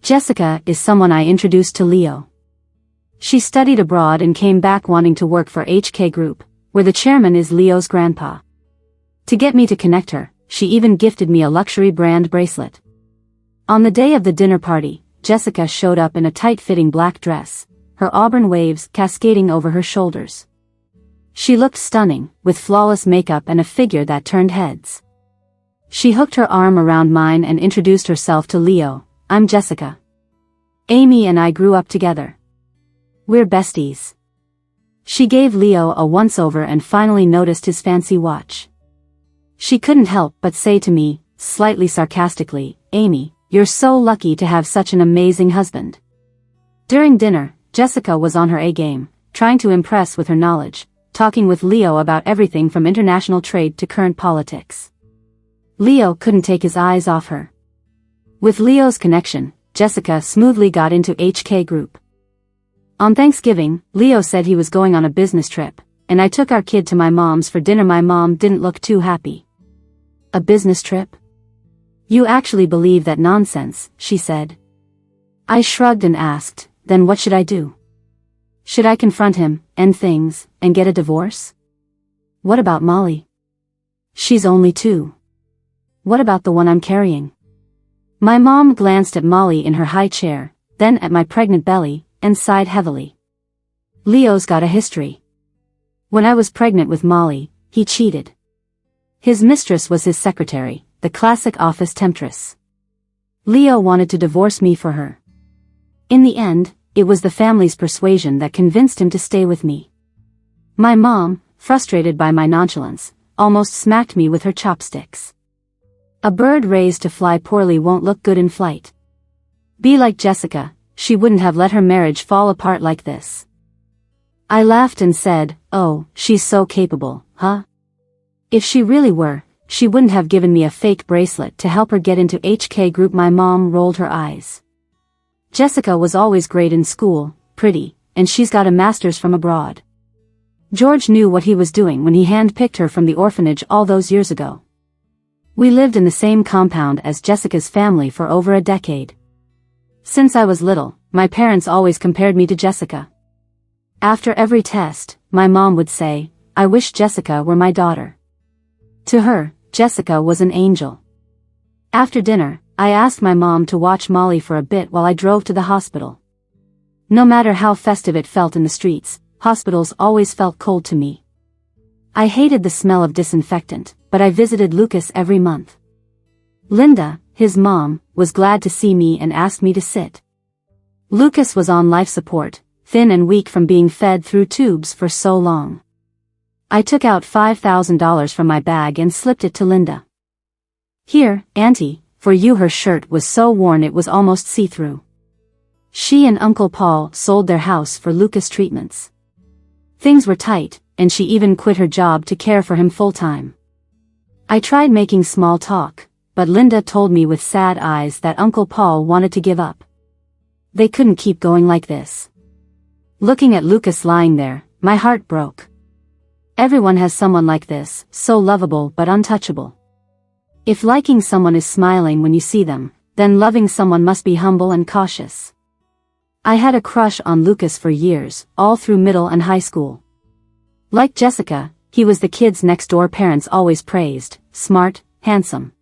Jessica is someone I introduced to Leo. She studied abroad and came back wanting to work for HK Group, where the chairman is Leo's grandpa. To get me to connect her, she even gifted me a luxury brand bracelet. On the day of the dinner party, Jessica showed up in a tight-fitting black dress, her auburn waves cascading over her shoulders. She looked stunning, with flawless makeup and a figure that turned heads. She hooked her arm around mine and introduced herself to Leo. "I'm Jessica. Amy and I grew up together. We're besties." She gave Leo a once-over and finally noticed his fancy watch. She couldn't help but say to me, slightly sarcastically, "Amy, you're so lucky to have such an amazing husband." During dinner, Jessica was on her A-game, trying to impress with her knowledge, talking with Leo about everything from international trade to current politics. Leo couldn't take his eyes off her. With Leo's connection, Jessica smoothly got into HK Group. On Thanksgiving, Leo said he was going on a business trip, and I took our kid to my mom's for dinner. My mom didn't look too happy. "A business trip? You actually believe that nonsense?" she said. I shrugged and asked, "Then what should I do? Should I confront him, end things, and get a divorce? What about Molly? She's only 2. What about the one I'm carrying?" My mom glanced at Molly in her high chair, then at my pregnant belly, and sighed heavily. "Leo's got a history. When I was pregnant with Molly, he cheated. His mistress was his secretary, the classic office temptress. Leo wanted to divorce me for her. In the end, it was the family's persuasion that convinced him to stay with me." My mom, frustrated by my nonchalance, almost smacked me with her chopsticks. "A bird raised to fly poorly won't look good in flight. Be like Jessica, she wouldn't have let her marriage fall apart like this." I laughed and said, "Oh, she's so capable, huh? If she really were, she wouldn't have given me a fake bracelet to help her get into HK Group." My mom rolled her eyes. "Jessica was always great in school, pretty, and she's got a master's from abroad. George knew what he was doing when he hand-picked her from the orphanage all those years ago. We lived in the same compound as Jessica's family for over a decade. Since I was little, my parents always compared me to Jessica. After every test, my mom would say, 'I wish Jessica were my daughter.' To her, Jessica was an angel." After dinner, I asked my mom to watch Molly for a bit while I drove to the hospital. No matter how festive it felt in the streets, hospitals always felt cold to me. I hated the smell of disinfectant, but I visited Lucas every month. Linda, his mom, was glad to see me and asked me to sit. Lucas was on life support, thin and weak from being fed through tubes for so long. I took out $5,000 from my bag and slipped it to Linda. "Here, Auntie, for you." Her shirt was so worn it was almost see-through. She and Uncle Paul sold their house for Lucas treatments. Things were tight, and she even quit her job to care for him full-time. I tried making small talk, but Linda told me with sad eyes that Uncle Paul wanted to give up. They couldn't keep going like this. Looking at Lucas lying there, my heart broke. Everyone has someone like this, so lovable but untouchable. If liking someone is smiling when you see them, then loving someone must be humble and cautious. I had a crush on Lucas for years, all through middle and high school. Like Jessica, he was the kids next door parents always praised, smart, handsome.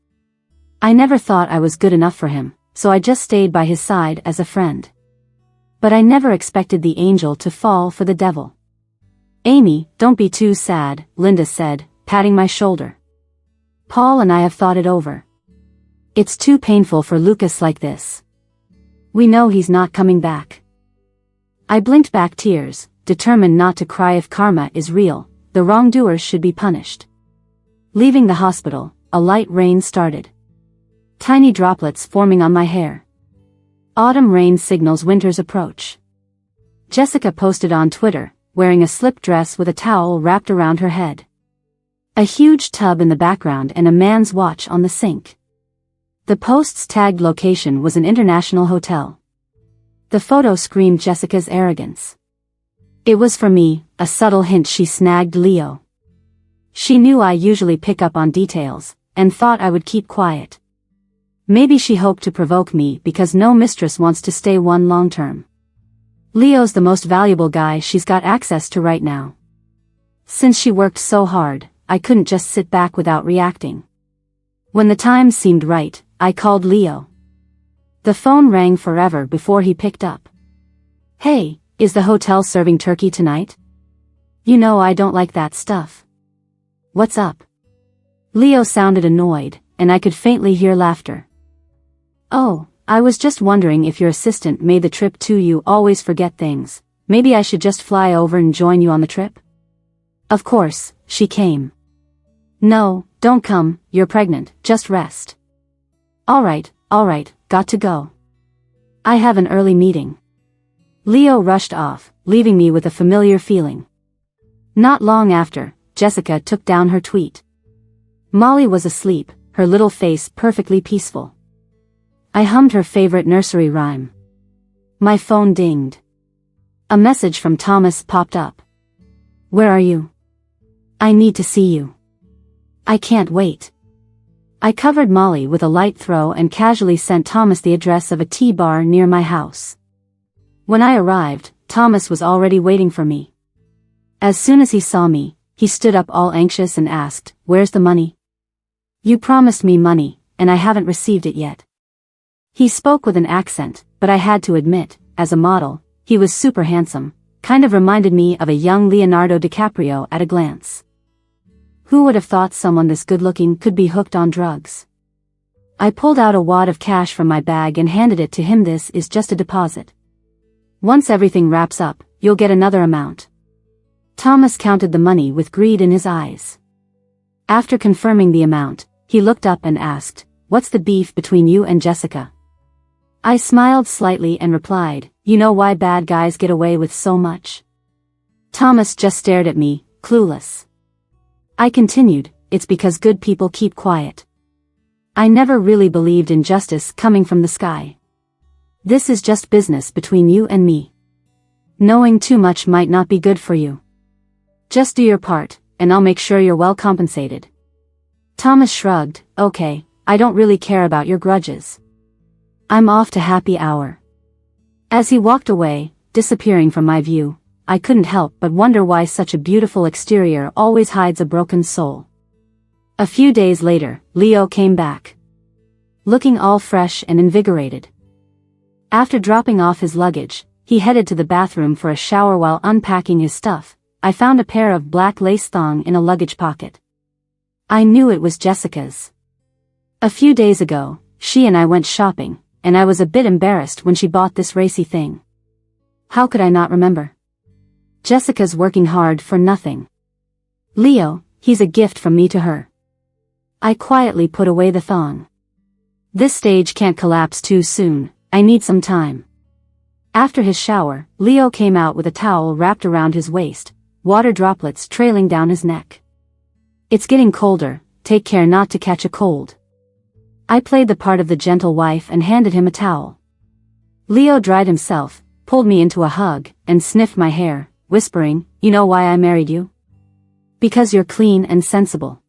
I never thought I was good enough for him, so I just stayed by his side as a friend. But I never expected the angel to fall for the devil. "Amy, don't be too sad," Linda said, patting my shoulder. "Paul and I have thought it over. It's too painful for Lucas like this. We know he's not coming back." I blinked back tears, determined not to cry. If karma is real, the wrongdoers should be punished. Leaving the hospital, a light rain started. Tiny droplets forming on my hair. Autumn rain signals winter's approach. Jessica posted on Twitter, wearing a slip dress with a towel wrapped around her head. A huge tub in the background and a man's watch on the sink. The post's tagged location was an international hotel. The photo screamed Jessica's arrogance. It was for me, a subtle hint she snagged Leo. She knew I usually pick up on details, and thought I would keep quiet. Maybe she hoped to provoke me because no mistress wants to stay one long term. Leo's the most valuable guy she's got access to right now. Since she worked so hard, I couldn't just sit back without reacting. When the time seemed right, I called Leo. The phone rang forever before he picked up. "Hey, is the hotel serving turkey tonight? You know I don't like that stuff." "What's up?" Leo sounded annoyed, and I could faintly hear laughter. "Oh, I was just wondering if your assistant made the trip too. You always forget things. Maybe I should just fly over and join you on the trip?" Of course, she came. "No, don't come, you're pregnant, just rest." All right, got to go. I have an early meeting." Leo rushed off, leaving me with a familiar feeling. Not long after, Jessica took down her tweet. Molly was asleep, her little face perfectly peaceful. I hummed her favorite nursery rhyme. My phone dinged. A message from Thomas popped up. "Where are you? I need to see you. I can't wait." I covered Molly with a light throw and casually sent Thomas the address of a tea bar near my house. When I arrived, Thomas was already waiting for me. As soon as he saw me, he stood up all anxious and asked, "Where's the money? You promised me money, and I haven't received it yet." He spoke with an accent, but I had to admit, as a model, he was super handsome, kind of reminded me of a young Leonardo DiCaprio at a glance. Who would have thought someone this good-looking could be hooked on drugs? I pulled out a wad of cash from my bag and handed it to him. "This is just a deposit. Once everything wraps up, you'll get another amount." Thomas counted the money with greed in his eyes. After confirming the amount, he looked up and asked, "What's the beef between you and Jessica?" I smiled slightly and replied, "You know why bad guys get away with so much?" Thomas just stared at me, clueless. I continued, "It's because good people keep quiet. I never really believed in justice coming from the sky. This is just business between you and me. Knowing too much might not be good for you. Just do your part, and I'll make sure you're well compensated." Thomas shrugged, "Okay, I don't really care about your grudges. I'm off to happy hour." As he walked away, disappearing from my view, I couldn't help but wonder why such a beautiful exterior always hides a broken soul. A few days later, Leo came back. Looking all fresh and invigorated. After dropping off his luggage, he headed to the bathroom for a shower. While unpacking his stuff, I found a pair of black lace thong in a luggage pocket. I knew it was Jessica's. A few days ago, she and I went shopping, and I was a bit embarrassed when she bought this racy thing. How could I not remember? Jessica's working hard for nothing. Leo, he's a gift from me to her. I quietly put away the thong. This stage can't collapse too soon, I need some time. After his shower, Leo came out with a towel wrapped around his waist, water droplets trailing down his neck. "It's getting colder, take care not to catch a cold." I played the part of the gentle wife and handed him a towel. Leo dried himself, pulled me into a hug, and sniffed my hair, whispering, "You know why I married you? Because you're clean and sensible."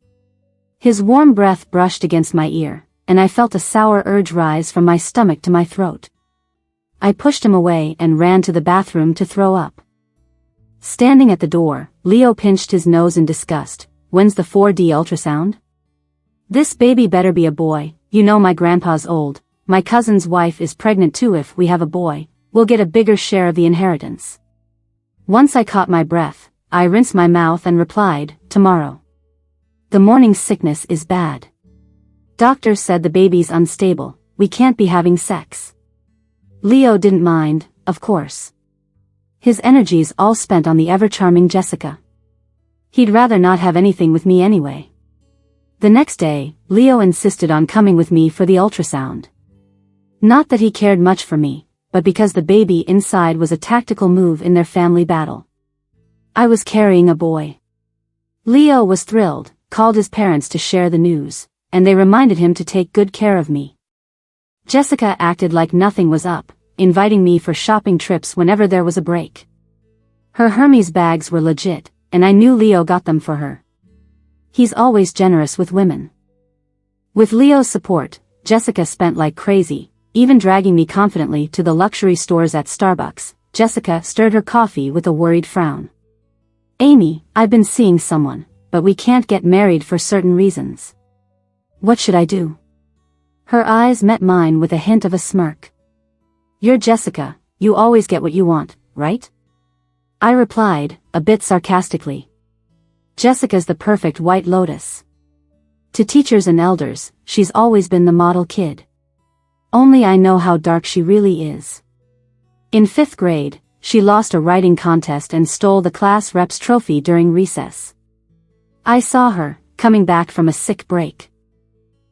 His warm breath brushed against my ear, and I felt a sour urge rise from my stomach to my throat. I pushed him away and ran to the bathroom to throw up. Standing at the door, Leo pinched his nose in disgust. "When's the 4D ultrasound? This baby better be a boy. You know my grandpa's old. My cousin's wife is pregnant too. If we have a boy, we'll get a bigger share of the inheritance." Once I caught my breath, I rinsed my mouth and replied, "Tomorrow. The morning sickness is bad. Doctors said the baby's unstable, we can't be having sex." Leo didn't mind, of course. His energy's all spent on the ever-charming Jessica. He'd rather not have anything with me anyway. The next day, Leo insisted on coming with me for the ultrasound. Not that he cared much for me, but because the baby inside was a tactical move in their family battle. I was carrying a boy. Leo was thrilled, called his parents to share the news, and they reminded him to take good care of me. Jessica acted like nothing was up, inviting me for shopping trips whenever there was a break. Her Hermes bags were legit, and I knew Leo got them for her. He's always generous with women. With Leo's support, Jessica spent like crazy, even dragging me confidently to the luxury stores at Starbucks. Jessica stirred her coffee with a worried frown. Amy, I've been seeing someone, but we can't get married for certain reasons. What should I do? Her eyes met mine with a hint of a smirk. You're Jessica, you always get what you want, right? I replied, a bit sarcastically. Jessica's the perfect white lotus. To teachers and elders, she's always been the model kid. Only I know how dark she really is. In 5th grade, she lost a writing contest and stole the class rep's trophy during recess. I saw her, coming back from a sick break.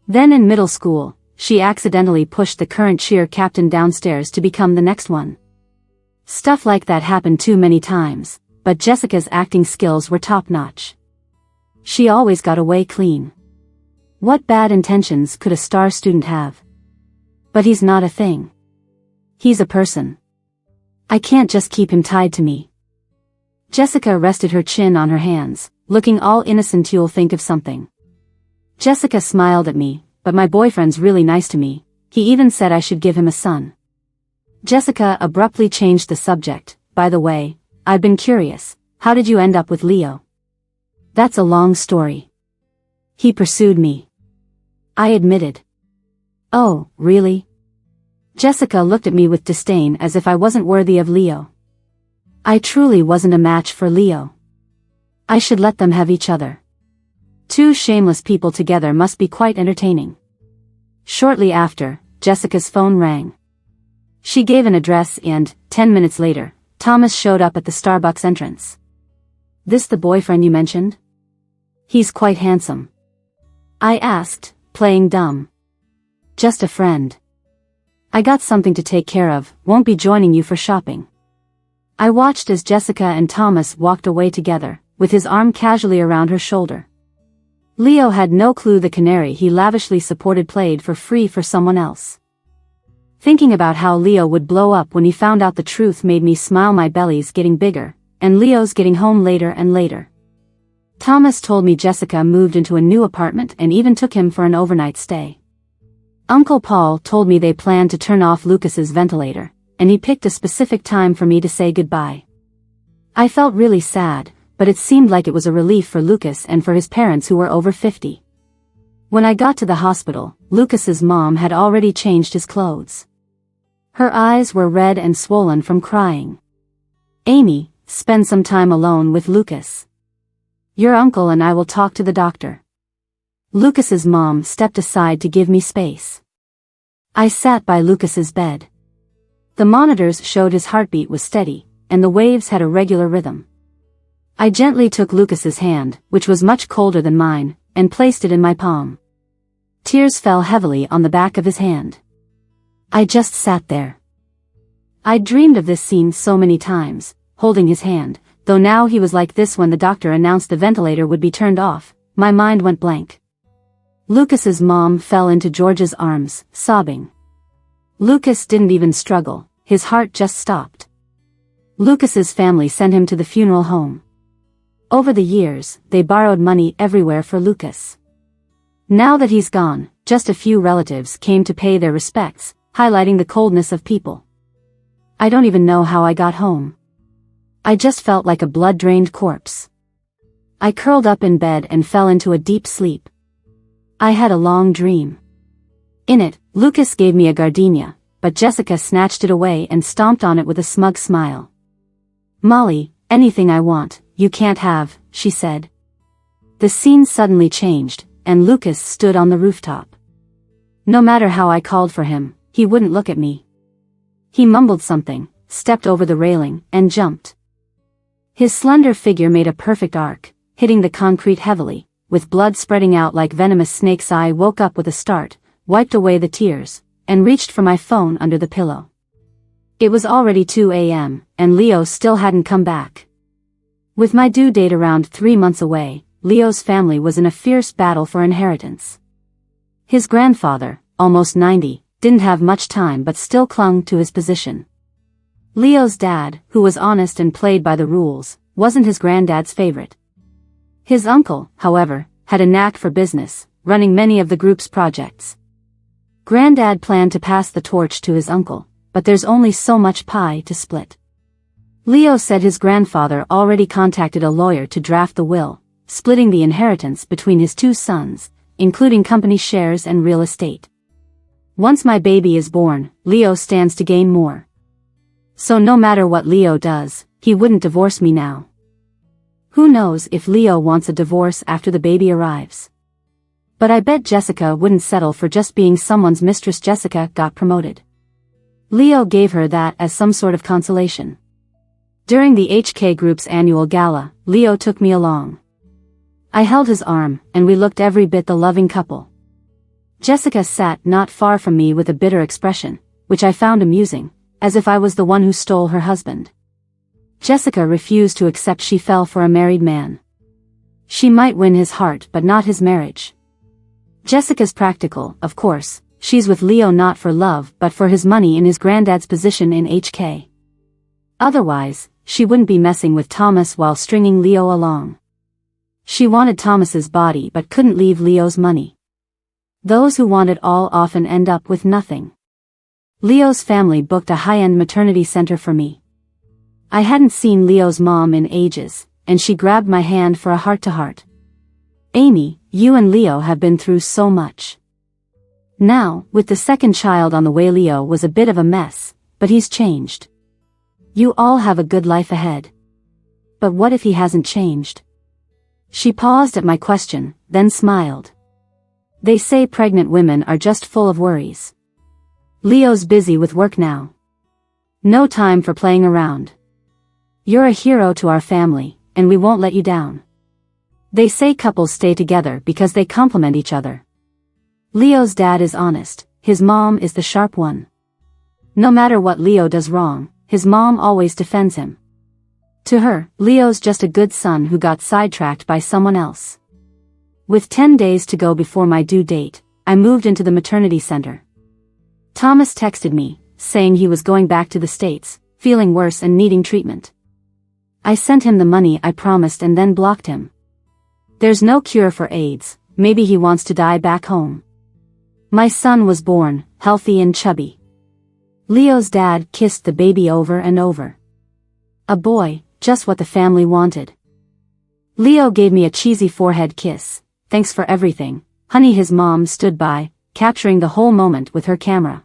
Then in middle school, she accidentally pushed the current cheer captain downstairs to become the next one. Stuff like that happened too many times, but Jessica's acting skills were top-notch. She always got away clean. What bad intentions could a star student have? But he's not a thing. He's a person. I can't just keep him tied to me. Jessica rested her chin on her hands, looking all innocent. You'll think of something. Jessica smiled at me, but my boyfriend's really nice to me. He even said I should give him a son. Jessica abruptly changed the subject. By the way, I've been curious, how did you end up with Leo? That's a long story. He pursued me. I admitted. Oh, really? Jessica looked at me with disdain as if I wasn't worthy of Leo. I truly wasn't a match for Leo. I should let them have each other. Two shameless people together must be quite entertaining. Shortly after, Jessica's phone rang. She gave an address and, 10 minutes later, Thomas showed up at the Starbucks entrance. This the boyfriend you mentioned? He's quite handsome. I asked, playing dumb. Just a friend. I got something to take care of, won't be joining you for shopping. I watched as Jessica and Thomas walked away together, with his arm casually around her shoulder. Leo had no clue the canary he lavishly supported played for free for someone else. Thinking about how Leo would blow up when he found out the truth made me smile. My belly's getting bigger, and Leo's getting home later and later. Thomas told me Jessica moved into a new apartment and even took him for an overnight stay. Uncle Paul told me they planned to turn off Lucas's ventilator, and he picked a specific time for me to say goodbye. I felt really sad, but it seemed like it was a relief for Lucas and for his parents who were over 50. When I got to the hospital, Lucas's mom had already changed his clothes. Her eyes were red and swollen from crying. Amy, spend some time alone with Lucas. Your uncle and I will talk to the doctor. Lucas's mom stepped aside to give me space. I sat by Lucas's bed. The monitors showed his heartbeat was steady, and the waves had a regular rhythm. I gently took Lucas's hand, which was much colder than mine, and placed it in my palm. Tears fell heavily on the back of his hand. I just sat there. I'd dreamed of this scene so many times, holding his hand, though now he was like this. When the doctor announced the ventilator would be turned off, my mind went blank. Lucas's mom fell into George's arms, sobbing. Lucas didn't even struggle, his heart just stopped. Lucas's family sent him to the funeral home. Over the years, they borrowed money everywhere for Lucas. Now that he's gone, just a few relatives came to pay their respects, highlighting the coldness of people. I don't even know how I got home. I just felt like a blood-drained corpse. I curled up in bed and fell into a deep sleep. I had a long dream. In it, Lucas gave me a gardenia, but Jessica snatched it away and stomped on it with a smug smile. Molly, anything I want, you can't have, she said. The scene suddenly changed, and Lucas stood on the rooftop. No matter how I called for him, he wouldn't look at me. He mumbled something, stepped over the railing, and jumped. His slender figure made a perfect arc, hitting the concrete heavily, with blood spreading out like venomous snakes. I woke up with a start, wiped away the tears, and reached for my phone under the pillow. It was already 2 a.m., and Leo still hadn't come back. With my due date around 3 months away, Leo's family was in a fierce battle for inheritance. His grandfather, almost 90, didn't have much time but still clung to his position. Leo's dad, who was honest and played by the rules, wasn't his granddad's favorite. His uncle, however, had a knack for business, running many of the group's projects. Granddad planned to pass the torch to his uncle, but there's only so much pie to split. Leo said his grandfather already contacted a lawyer to draft the will, splitting the inheritance between his two sons, including company shares and real estate. Once my baby is born, Leo stands to gain more. So no matter what Leo does, he wouldn't divorce me now. Who knows if Leo wants a divorce after the baby arrives. But I bet Jessica wouldn't settle for just being someone's mistress. Jessica got promoted. Leo gave her that as some sort of consolation. During the HK Group's annual gala, Leo took me along. I held his arm, and we looked every bit the loving couple. Jessica sat not far from me with a bitter expression, which I found amusing, as if I was the one who stole her husband. Jessica refused to accept she fell for a married man. She might win his heart but not his marriage. Jessica's practical, of course, she's with Leo not for love but for his money and his granddad's position in HK. Otherwise, she wouldn't be messing with Thomas while stringing Leo along. She wanted Thomas's body but couldn't leave Leo's money. Those who want it all often end up with nothing. Leo's family booked a high-end maternity center for me. I hadn't seen Leo's mom in ages, and she grabbed my hand for a heart-to-heart. Amy, you and Leo have been through so much. Now, with the second child on the way, Leo was a bit of a mess, but he's changed. You all have a good life ahead. But what if he hasn't changed? She paused at my question, then smiled. They say pregnant women are just full of worries. Leo's busy with work now. No time for playing around. You're a hero to our family, and we won't let you down. They say couples stay together because they complement each other. Leo's dad is honest, his mom is the sharp one. No matter what Leo does wrong, his mom always defends him. To her, Leo's just a good son who got sidetracked by someone else. With 10 days to go before my due date, I moved into the maternity center. Thomas texted me, saying he was going back to the States, feeling worse and needing treatment. I sent him the money I promised and then blocked him. There's no cure for AIDS, maybe he wants to die back home. My son was born, healthy and chubby. Leo's dad kissed the baby over and over. A boy, just what the family wanted. Leo gave me a cheesy forehead kiss. Thanks for everything, honey. His mom stood by, capturing the whole moment with her camera.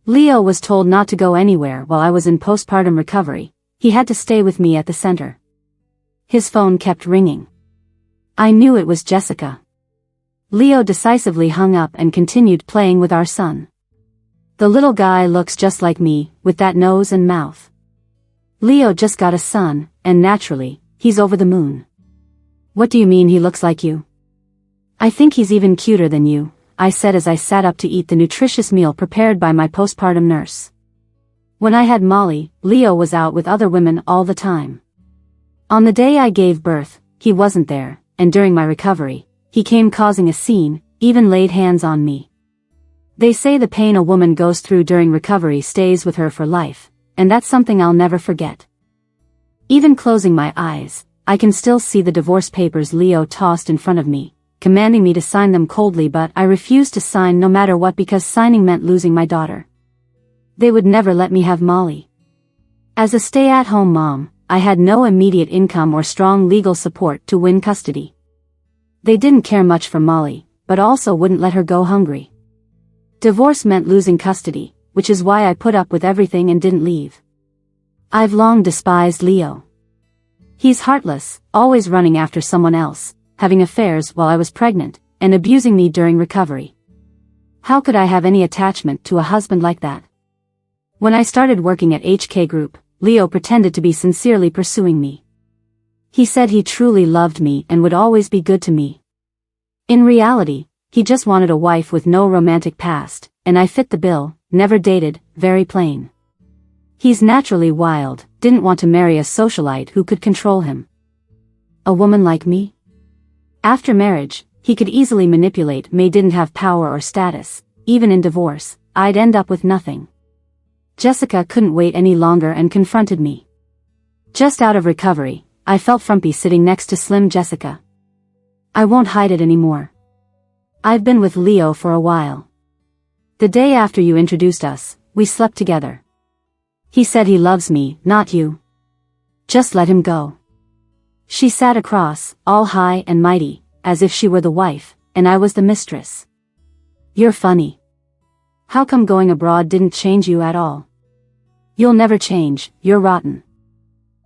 Leo was told not to go anywhere while I was in postpartum recovery. He had to stay with me at the center. His phone kept ringing. I knew it was Jessica. Leo decisively hung up and continued playing with our son. The little guy looks just like me, with that nose and mouth. Leo just got a son, and naturally, he's over the moon. What do you mean he looks like you? I think he's even cuter than you, I said as I sat up to eat the nutritious meal prepared by my postpartum nurse. When I had Molly, Leo was out with other women all the time. On the day I gave birth, he wasn't there, and during my recovery, he came causing a scene, even laid hands on me. They say the pain a woman goes through during recovery stays with her for life, and that's something I'll never forget. Even closing my eyes, I can still see the divorce papers Leo tossed in front of me, commanding me to sign them coldly, but I refused to sign no matter what because signing meant losing my daughter. They would never let me have Molly. As a stay-at-home mom, I had no immediate income or strong legal support to win custody. They didn't care much for Molly, but also wouldn't let her go hungry. Divorce meant losing custody, which is why I put up with everything and didn't leave. I've long despised Leo. He's heartless, always running after someone else, having affairs while I was pregnant, and abusing me during recovery. How could I have any attachment to a husband like that? When I started working at HK Group, Leo pretended to be sincerely pursuing me. He said he truly loved me and would always be good to me. In reality, he just wanted a wife with no romantic past, and I fit the bill, never dated, very plain. He's naturally wild, didn't want to marry a socialite who could control him. A woman like me? After marriage, he could easily manipulate me. Didn't have power or status, even in divorce, I'd end up with nothing. Jessica couldn't wait any longer and confronted me. Just out of recovery, I felt frumpy sitting next to slim Jessica. I won't hide it anymore. I've been with Leo for a while. The day after you introduced us, we slept together. He said he loves me, not you. Just let him go. She sat across, all high and mighty, as if she were the wife, and I was the mistress. You're funny. How come going abroad didn't change you at all? You'll never change, you're rotten.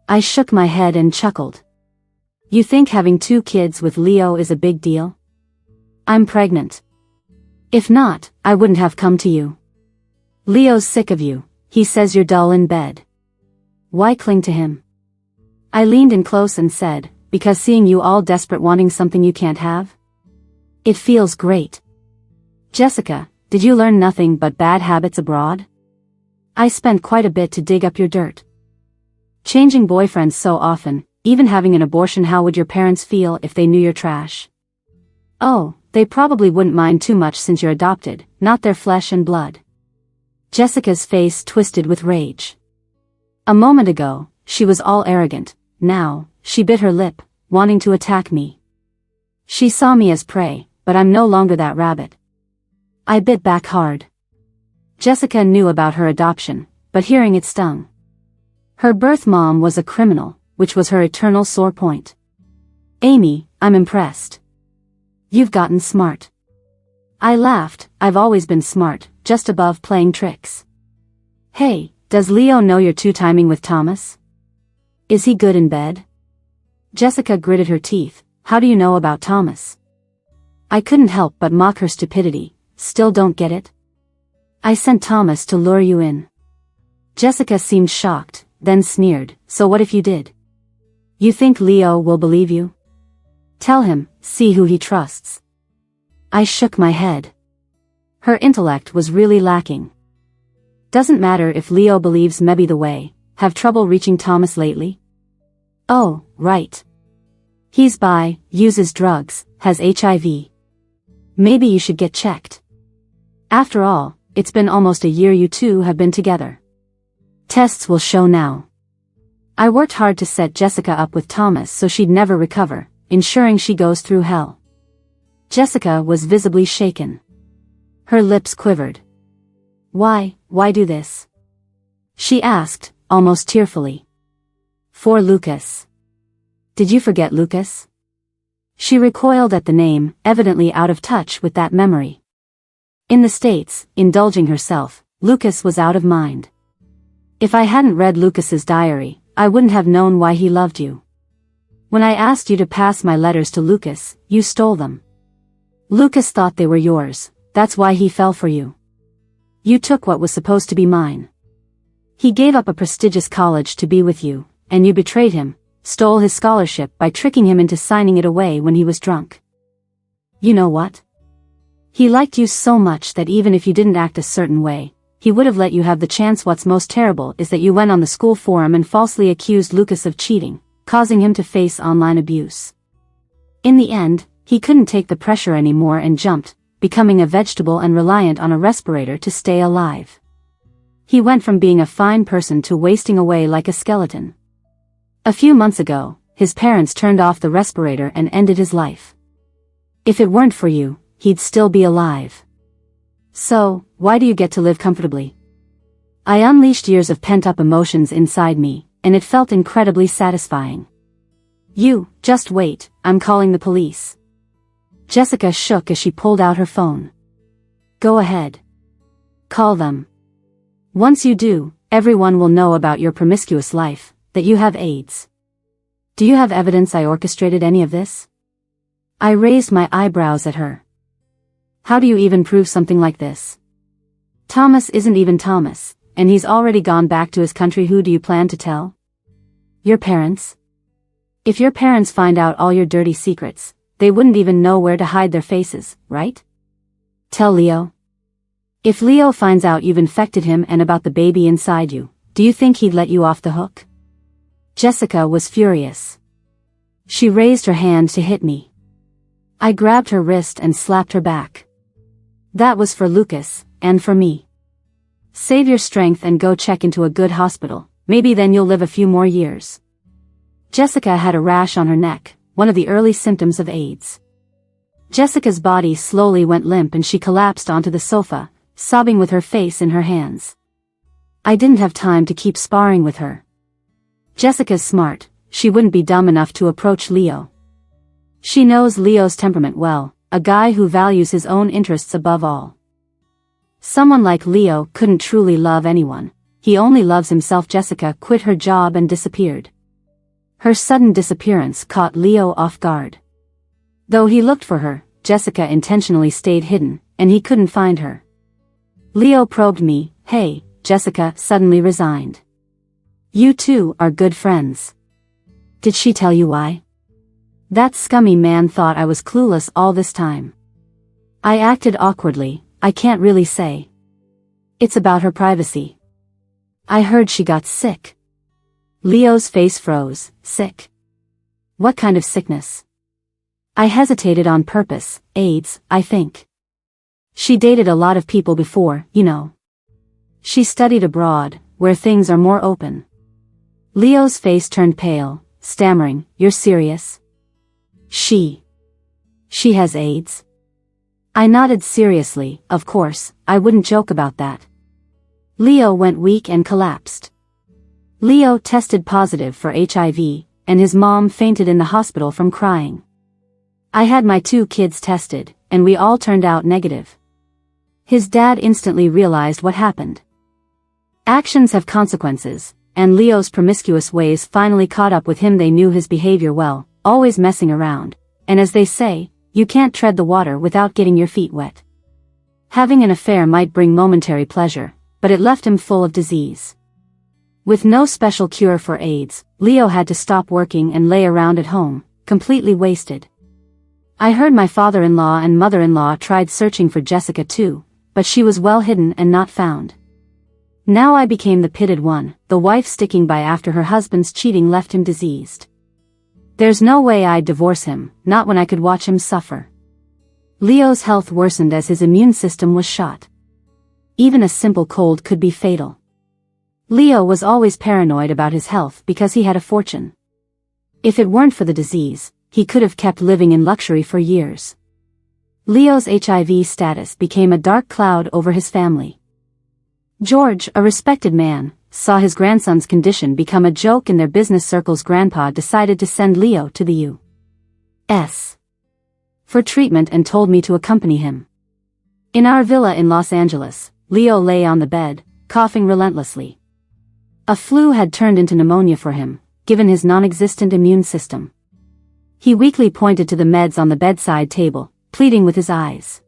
I shook my head and chuckled. You think having 2 kids with Leo is a big deal? I'm pregnant. If not, I wouldn't have come to you. Leo's sick of you, he says you're dull in bed. Why cling to him? I leaned in close and said, because seeing you all desperate wanting something you can't have? It feels great. Jessica, did you learn nothing but bad habits abroad? I spent quite a bit to dig up your dirt. Changing boyfriends so often, even having an abortion. How would your parents feel if they knew you're trash? Oh, they probably wouldn't mind too much since you're adopted, not their flesh and blood. Jessica's face twisted with rage. A moment ago, she was all arrogant, now, she bit her lip, wanting to attack me. She saw me as prey, but I'm no longer that rabbit. I bit back hard. Jessica knew about her adoption, but hearing it stung. Her birth mom was a criminal, which was her eternal sore point. Amy, I'm impressed. You've gotten smart. I laughed. I've always been smart, just above playing tricks. Hey, does Leo know you're two-timing with Thomas? Is he good in bed? Jessica gritted her teeth. How do you know about Thomas? I couldn't help but mock her stupidity. Still don't get it? I sent Thomas to lure you in. Jessica seemed shocked, then sneered. So what if you did? You think Leo will believe you? Tell him, see who he trusts. I shook my head. Her intellect was really lacking. Doesn't matter if Leo believes maybe the way. Have trouble reaching Thomas lately? Oh, right. He's bi, uses drugs, has HIV. Maybe you should get checked. After all, it's been almost a year you two have been together. Tests will show now. I worked hard to set Jessica up with Thomas so she'd never recover, ensuring she goes through hell. Jessica was visibly shaken. Her lips quivered. Why do this? She asked, almost tearfully. For Lucas. Did you forget Lucas? She recoiled at the name, evidently out of touch with that memory. In the States, indulging herself, Lucas was out of mind. If I hadn't read Lucas's diary, I wouldn't have known why he loved you. When I asked you to pass my letters to Lucas, you stole them. Lucas thought they were yours, that's why he fell for you. You took what was supposed to be mine. He gave up a prestigious college to be with you, and you betrayed him, stole his scholarship by tricking him into signing it away when he was drunk. You know what? He liked you so much that even if you didn't act a certain way, he would have let you have the chance. What's most terrible is that you went on the school forum and falsely accused Lucas of cheating, causing him to face online abuse. In the end, he couldn't take the pressure anymore and jumped, becoming a vegetable and reliant on a respirator to stay alive. He went from being a fine person to wasting away like a skeleton. A few months ago, his parents turned off the respirator and ended his life. If it weren't for you, he'd still be alive. So, why do you get to live comfortably? I unleashed years of pent-up emotions inside me, and it felt incredibly satisfying. You, just wait, I'm calling the police. Jessica shook as she pulled out her phone. Go ahead. Call them. Once you do, everyone will know about your promiscuous life, that you have AIDS. Do you have evidence I orchestrated any of this? I raised my eyebrows at her. How do you even prove something like this? Thomas isn't even Thomas, and he's already gone back to his country. Who do you plan to tell? Your parents? If your parents find out all your dirty secrets, they wouldn't even know where to hide their faces, right? Tell Leo. If Leo finds out you've infected him and about the baby inside you, do you think he'd let you off the hook? Jessica was furious. She raised her hand to hit me. I grabbed her wrist and slapped her back. That was for Lucas, and for me. Save your strength and go check into a good hospital, maybe then you'll live a few more years. Jessica had a rash on her neck, one of the early symptoms of AIDS. Jessica's body slowly went limp and she collapsed onto the sofa, sobbing with her face in her hands. I didn't have time to keep sparring with her. Jessica's smart, she wouldn't be dumb enough to approach Leo. She knows Leo's temperament well, a guy who values his own interests above all. Someone like Leo couldn't truly love anyone, he only loves himself. Jessica quit her job and disappeared. Her sudden disappearance caught Leo off guard. Though he looked for her, Jessica intentionally stayed hidden, and he couldn't find her. Leo probed me. Hey, Jessica suddenly resigned. You two are good friends. Did she tell you why? That scummy man thought I was clueless all this time. I acted awkwardly. I can't really say. It's about her privacy. I heard she got sick. Leo's face froze. Sick? What kind of sickness? I hesitated on purpose. AIDS, I think. She dated a lot of people before, you know. She studied abroad, where things are more open. Leo's face turned pale, stammering, You're serious? She has AIDS? I nodded seriously. Of course, I wouldn't joke about that. Leo went weak and collapsed. Leo tested positive for HIV, and his mom fainted in the hospital from crying. I had my 2 kids tested, and we all turned out negative. His dad instantly realized what happened. Actions have consequences, and Leo's promiscuous ways finally caught up with him. They knew his behavior well, always messing around, and as they say, you can't tread the water without getting your feet wet. Having an affair might bring momentary pleasure, but it left him full of disease. With no special cure for AIDS, Leo had to stop working and lay around at home, completely wasted. I heard my father-in-law and mother-in-law tried searching for Jessica too, but she was well hidden and not found. Now I became the pitted one, the wife sticking by after her husband's cheating left him diseased. There's no way I'd divorce him, not when I could watch him suffer. Leo's health worsened as his immune system was shot. Even a simple cold could be fatal. Leo was always paranoid about his health because he had a fortune. If it weren't for the disease, he could have kept living in luxury for years. Leo's HIV status became a dark cloud over his family. George, a respected man, saw his grandson's condition become a joke in their business circles. Grandpa decided to send Leo to the U.S. for treatment and told me to accompany him. In our villa in Los Angeles, Leo lay on the bed, coughing relentlessly. A flu had turned into pneumonia for him, given his non-existent immune system. He weakly pointed to the meds on the bedside table, pleading with his eyes.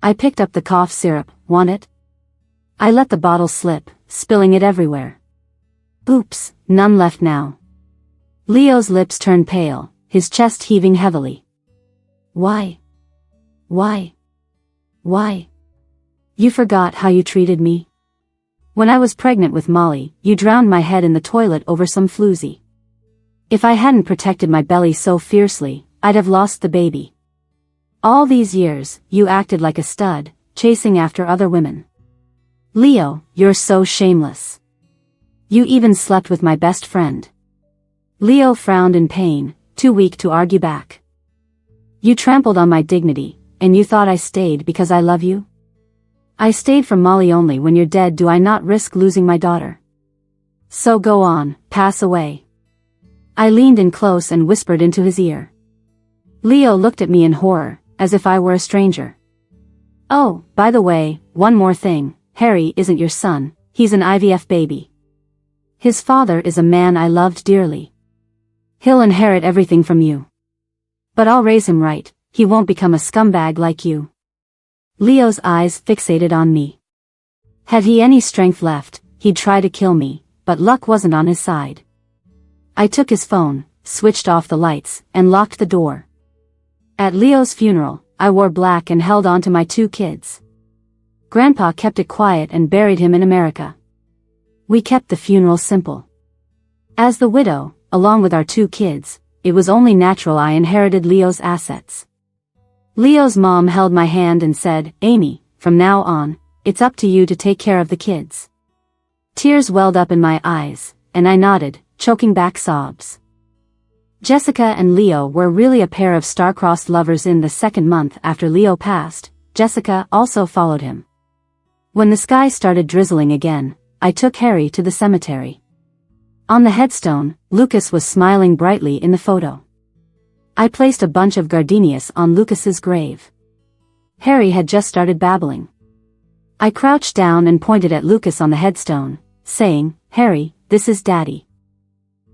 I picked up the cough syrup. Want it? I let the bottle slip, spilling it everywhere. Oops, none left now. Leo's lips turned pale, his chest heaving heavily. Why? Why? Why? You forgot how you treated me? When I was pregnant with Molly, you drowned my head in the toilet over some floozy. If I hadn't protected my belly so fiercely, I'd have lost the baby. All these years, you acted like a stud, chasing after other women. Leo, you're so shameless. You even slept with my best friend. Leo frowned in pain, too weak to argue back. You trampled on my dignity, and you thought I stayed because I love you? I stayed for Molly only. When you're dead, do I not risk losing my daughter? So go on, pass away. I leaned in close and whispered into his ear. Leo looked at me in horror, as if I were a stranger. Oh, by the way, one more thing. Harry isn't your son, he's an IVF baby. His father is a man I loved dearly. He'll inherit everything from you. But I'll raise him right, he won't become a scumbag like you. Leo's eyes fixated on me. Had he any strength left, he'd try to kill me, but luck wasn't on his side. I took his phone, switched off the lights, and locked the door. At Leo's funeral, I wore black and held on to my 2 kids. Grandpa kept it quiet and buried him in America. We kept the funeral simple. As the widow, along with our 2 kids, it was only natural I inherited Leo's assets. Leo's mom held my hand and said, Amy, from now on, it's up to you to take care of the kids. Tears welled up in my eyes, and I nodded, choking back sobs. Jessica and Leo were really a pair of star-crossed lovers. In the 2nd month after Leo passed, Jessica also followed him. When the sky started drizzling again, I took Harry to the cemetery. On the headstone, Lucas was smiling brightly in the photo. I placed a bunch of gardenias on Lucas's grave. Harry had just started babbling. I crouched down and pointed at Lucas on the headstone, saying, "Harry, this is Daddy."